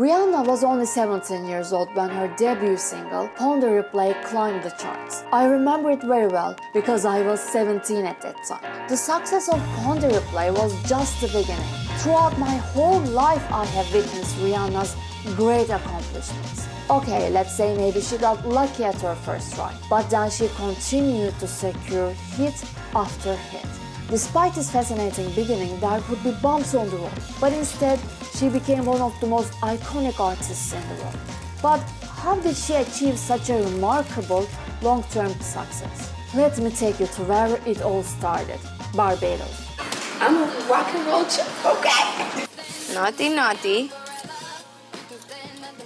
Rihanna was only 17 years old when her debut single, Pon de Replay, climbed the charts. I remember it very well because I was 17 at that time. The success of Pon de Replay was just the beginning. Throughout my whole life, I have witnessed Rihanna's great accomplishments. Okay, let's say maybe she got lucky at her first try, but then she continued to secure hit after hit. Despite this fascinating beginning, there would be bumps on the road, but instead, she became one of the most iconic artists in the world. But how did she achieve such a remarkable long-term success? Let me take you to where it all started, Barbados. I'm a rock and roll chick, okay? Naughty, naughty.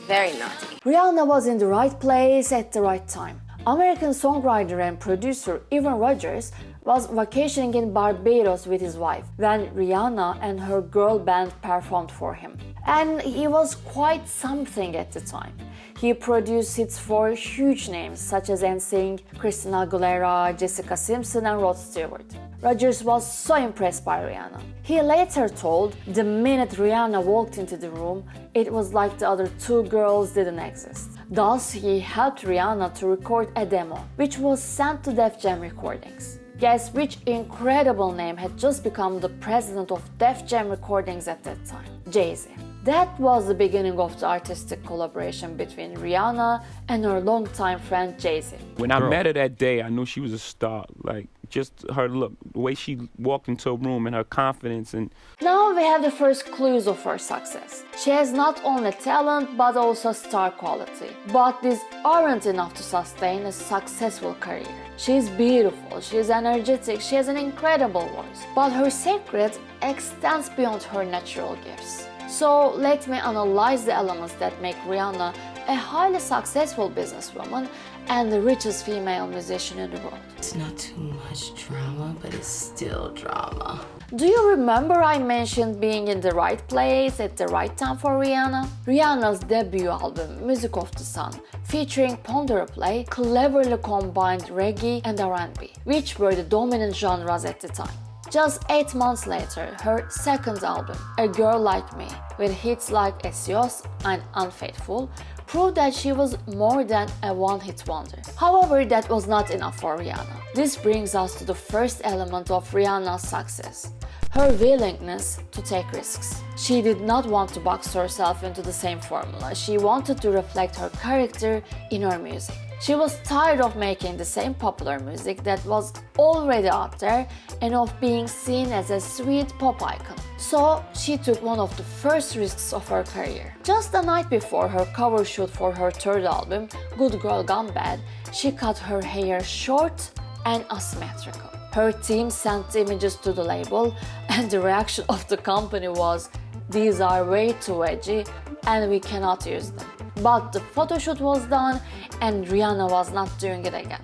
Very naughty. Rihanna was in the right place at the right time. American songwriter and producer Evan Rogers was vacationing in Barbados with his wife when Rihanna and her girl band performed for him. And he was quite something at the time. He produced hits for huge names such as NSYNC, Christina Aguilera, Jessica Simpson and Rod Stewart. Rogers was so impressed by Rihanna. He later told, the minute Rihanna walked into the room, it was like the other two girls didn't exist. Thus, he helped Rihanna to record a demo, which was sent to Def Jam Recordings. Guess which incredible name had just become the president of Def Jam Recordings at that time? Jay-Z. That was the beginning of the artistic collaboration between Rihanna and her longtime friend Jay-Z. When I met her that day, I knew she was a star. Like, just her look, the way she walked into a room and her confidence and... Now we have the first clues of her success. She has not only talent but also star quality. But these aren't enough to sustain a successful career. She is beautiful, she is energetic, she has an incredible voice. But her secret extends beyond her natural gifts. So let me analyze the elements that make Rihanna a highly successful businesswoman and the richest female musician in the world. It's not too much drama, but it's still drama. Do you remember I mentioned being in the right place at the right time for Rihanna? Rihanna's debut album, Music of the Sun, featuring Pon de Replay, cleverly combined reggae and R&B, which were the dominant genres at the time. Just 8 months later, her second album, A Girl Like Me, with hits like Esios and Unfaithful, proved that she was more than a one-hit wonder. However, that was not enough for Rihanna. This brings us to the first element of Rihanna's success, her willingness to take risks. She did not want to box herself into the same formula. She wanted to reflect her character in her music. She was tired of making the same popular music that was already out there and of being seen as a sweet pop icon. So she took one of the first risks of her career. Just the night before her cover shoot for her third album, Good Girl Gone Bad, she cut her hair short and asymmetrical. Her team sent images to the label and the reaction of the company was, "These are way too edgy and we cannot use them." But the photoshoot was done and Rihanna was not doing it again.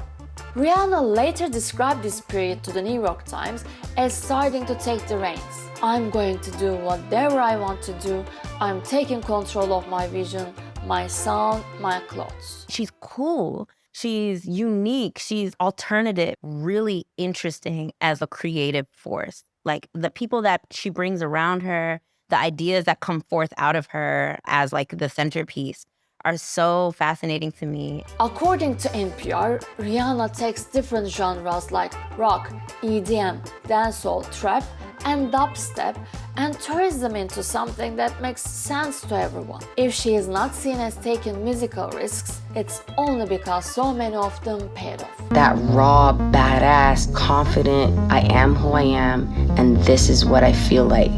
Rihanna later described this period to the New York Times as starting to take the reins. "I'm going to do whatever I want to do. I'm taking control of my vision, my sound, my clothes." She's cool. She's unique. She's alternative, really interesting as a creative force. Like the people that she brings around her, the ideas that come forth out of her as like the centerpiece are so fascinating to me. According to NPR, Rihanna takes different genres like rock, EDM, dancehall, trap, and dubstep and turns them into something that makes sense to everyone. If she is not seen as taking musical risks, it's only because so many of them paid off. That raw, badass, confident, I am who I am, and this is what I feel like.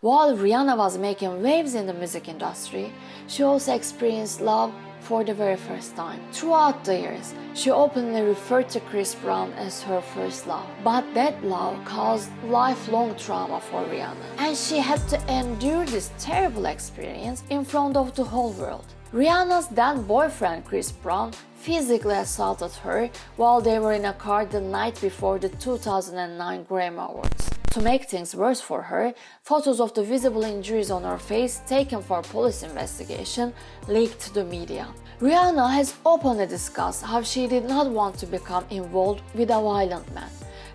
While Rihanna was making waves in the music industry, she also experienced love for the very first time. Throughout the years, she openly referred to Chris Brown as her first love. But that love caused lifelong trauma for Rihanna, and she had to endure this terrible experience in front of the whole world. Rihanna's then boyfriend Chris Brown physically assaulted her while they were in a car the night before the 2009 Grammy Awards. To make things worse for her, photos of the visible injuries on her face taken for police investigation leaked to the media. Rihanna has openly discussed how she did not want to become involved with a violent man.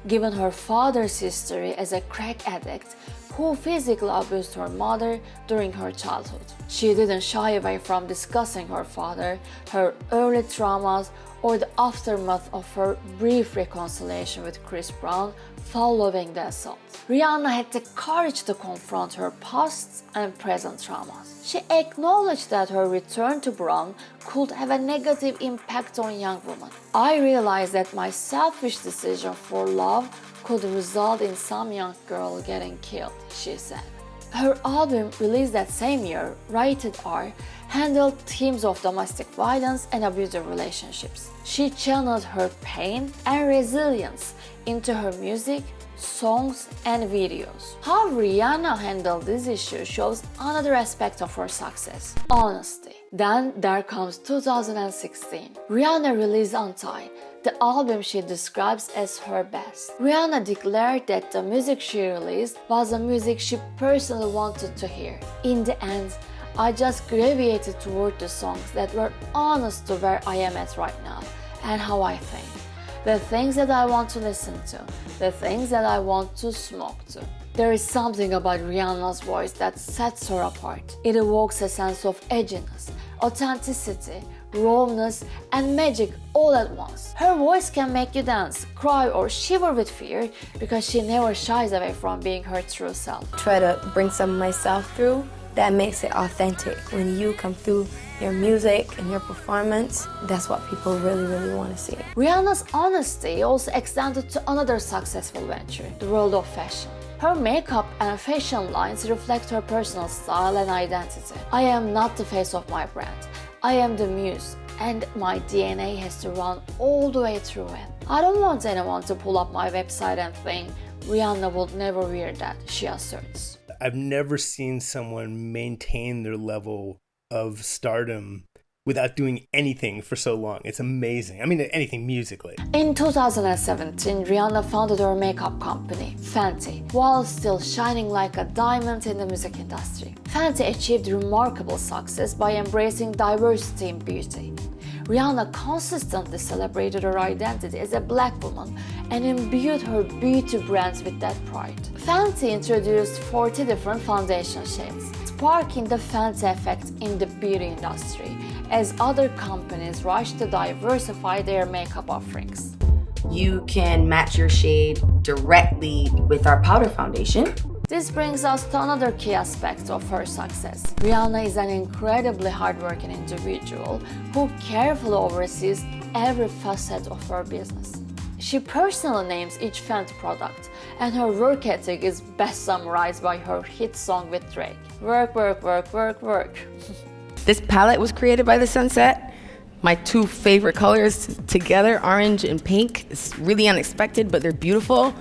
Given her father's history as a crack addict, who physically abused her mother during her childhood. She didn't shy away from discussing her father, her early traumas, or the aftermath of her brief reconciliation with Chris Brown following the assault. Rihanna had the courage to confront her past and present traumas. She acknowledged that her return to Brown could have a negative impact on young women. "I realized that my selfish decision for love could result in some young girl getting killed," she said. Her album, released that same year, Rated R, handled themes of domestic violence and abusive relationships. She channeled her pain and resilience into her music, songs, and videos. How Rihanna handled this issue shows another aspect of her success: honesty. Then there comes 2016. Rihanna released Untied, the album she describes as her best. Rihanna declared that the music she released was the music she personally wanted to hear. "In the end, I just gravitated toward the songs that were honest to where I am at right now and how I think. The things that I want to listen to, the things that I want to smoke to." There is something about Rihanna's voice that sets her apart. It evokes a sense of edginess, authenticity, rawness, and magic all at once. Her voice can make you dance, cry, or shiver with fear because she never shies away from being her true self. Try to bring some of myself through. That makes it authentic. When you come through your music and your performance, that's what people really, really want to see. Rihanna's honesty also extended to another successful venture, the world of fashion. Her makeup and fashion lines reflect her personal style and identity. "I am not the face of my brand. I am the muse, and my DNA has to run all the way through it. I don't want anyone to pull up my website and think Rihanna would never wear that," she asserts. I've never seen someone maintain their level of stardom without doing anything for so long. It's amazing. I mean, anything musically. In 2017, Rihanna founded her makeup company, Fenty, while still shining like a diamond in the music industry. Fenty achieved remarkable success by embracing diversity in beauty. Rihanna consistently celebrated her identity as a black woman and imbued her beauty brands with that pride. Fenty introduced 40 different foundation shades, sparking the Fenty effect in the beauty industry as other companies rushed to diversify their makeup offerings. You can match your shade directly with our powder foundation. This brings us to another key aspect of her success. Rihanna is an incredibly hardworking individual who carefully oversees every facet of her business. She personally names each Fenty product, and her work ethic is best summarized by her hit song with Drake, "Work, work, work, work, work." This palette was created by the Sunset. My two favorite colors together, orange and pink. It's really unexpected, but they're beautiful.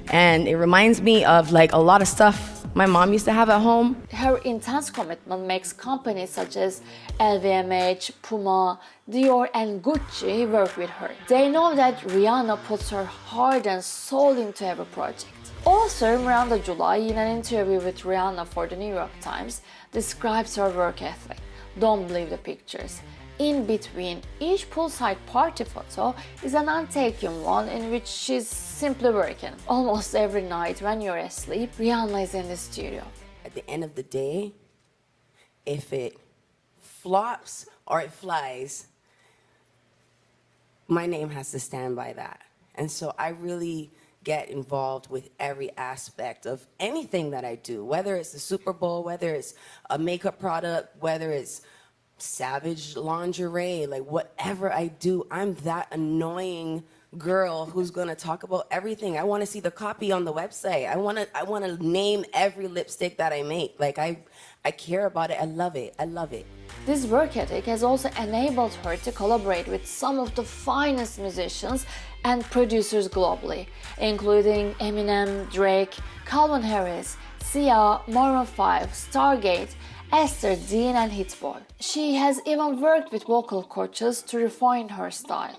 And it reminds me of like a lot of stuff my mom used to have at home. Her intense commitment makes companies such as LVMH, Puma, Dior, and Gucci work with her. They know that Rihanna puts her heart and soul into every project. Author Miranda July, in an interview with Rihanna for the New York Times, describes her work ethic. "Don't believe the pictures. In between each poolside party photo is an untaken one in which she's simply working. Almost every night when you're asleep, Rihanna is in the studio." At the end of the day, if it flops or it flies, my name has to stand by that. And so I really get involved with every aspect of anything that I do, whether it's the Super Bowl, whether it's a makeup product, whether it's Savage lingerie, like whatever I do, I'm that annoying girl who's gonna talk about everything. I want to see the copy on the website. I want to name every lipstick that I make. Like I care about it. I love it. I love it. This work ethic has also enabled her to collaborate with some of the finest musicians and producers globally, including Eminem, Drake, Calvin Harris, Sia, Maroon 5, Stargate, Esther Dean, and Hit Boy. She has even worked with vocal coaches to refine her style.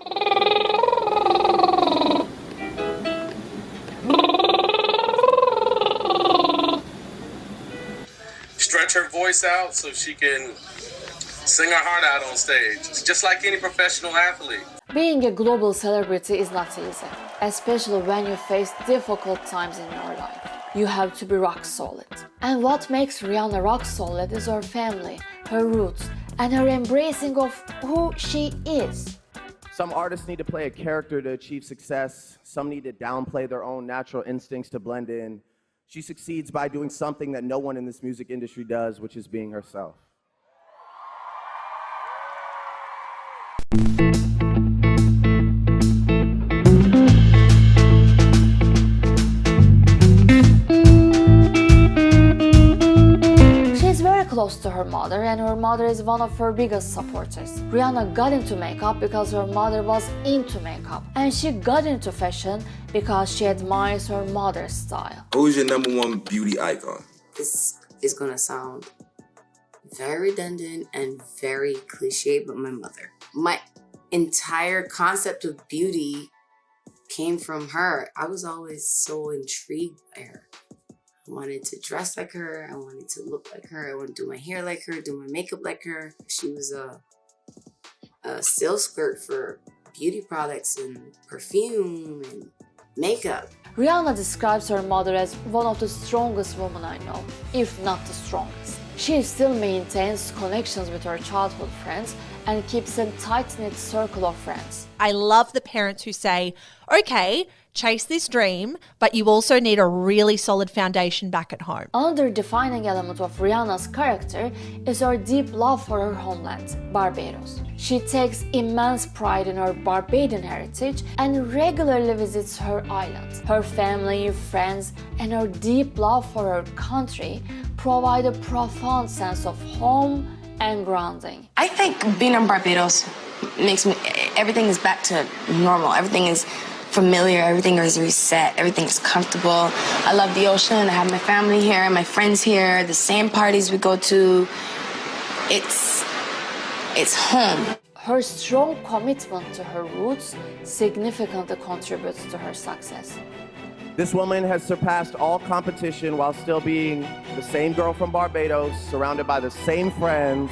Stretch her voice out so she can sing her heart out on stage. It's just like any professional athlete. Being a global celebrity is not easy, especially when you face difficult times in your life. you have to be rock solid. And what makes Rihanna rock solid is her family, her roots, and her embracing of who she is. Some artists need to play a character to achieve success. Some need to downplay their own natural instincts to blend in. She succeeds by doing something that no one in this music industry does, which is being herself. Close to her mother, and her mother is one of her biggest supporters. Rihanna got into makeup because her mother was into makeup, and she got into fashion because she admires her mother's style. Who's your number one beauty icon? This is gonna sound very redundant and very cliche, but my mother. My entire concept of beauty came from her. I was always so intrigued by her. I wanted to dress like her. I wanted to look like her. I wanted to do my hair like her, do my makeup like her. She was a sales clerk for beauty products and perfume and makeup. Rihanna describes her mother as one of the strongest women I know, if not the strongest. She still maintains connections with her childhood friends and keeps a tight-knit circle of friends. I love the parents who say, okay, chase this dream, but you also need a really solid foundation back at home. Another defining element of Rihanna's character is her deep love for her homeland, Barbados. She takes immense pride in her Barbadian heritage and regularly visits her island. Her family, friends, and her deep love for her country provide a profound sense of home and grounding. I think being in Barbados makes me, everything is back to normal. Everything is familiar, everything is reset, everything is comfortable. I love the ocean, I have my family here, my friends here, the same parties we go to. It's home. Her strong commitment to her roots significantly contributes to her success. This woman has surpassed all competition while still being the same girl from Barbados, surrounded by the same friends,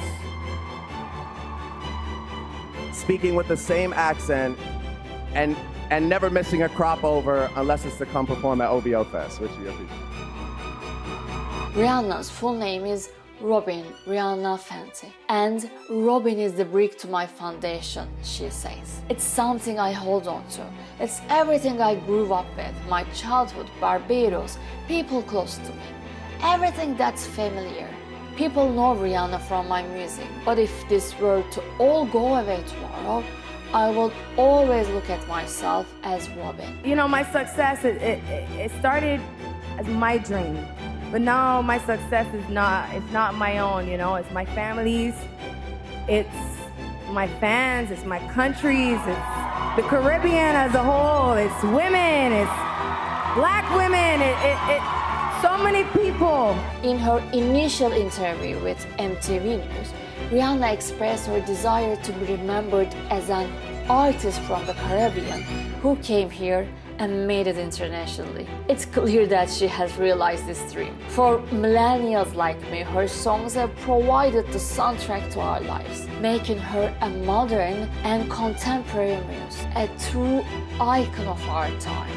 speaking with the same accent, and never missing a crop over unless it's to come perform at OVO Fest, which you appreciate. Rihanna's full name is Robin Rihanna Fenty. And Robin is the brick to my foundation, she says. It's something I hold on to. It's everything I grew up with, my childhood, Barbados, people close to me. Everything that's familiar. People know Rihanna from my music, but if this were to all go away tomorrow, I will always look at myself as Robin. You know, my success, it started as my dream. But now my success is not my own, you know, it's my family's, it's my fans, it's my countries, it's the Caribbean as a whole, it's women, it's black women, so many people. In her initial interview with MTV News, Rihanna expressed her desire to be remembered as an artist from the Caribbean who came here and made it internationally. It's clear that she has realized this dream. For millennials like me, her songs have provided the soundtrack to our lives, making her a modern and contemporary muse, a true icon of our time.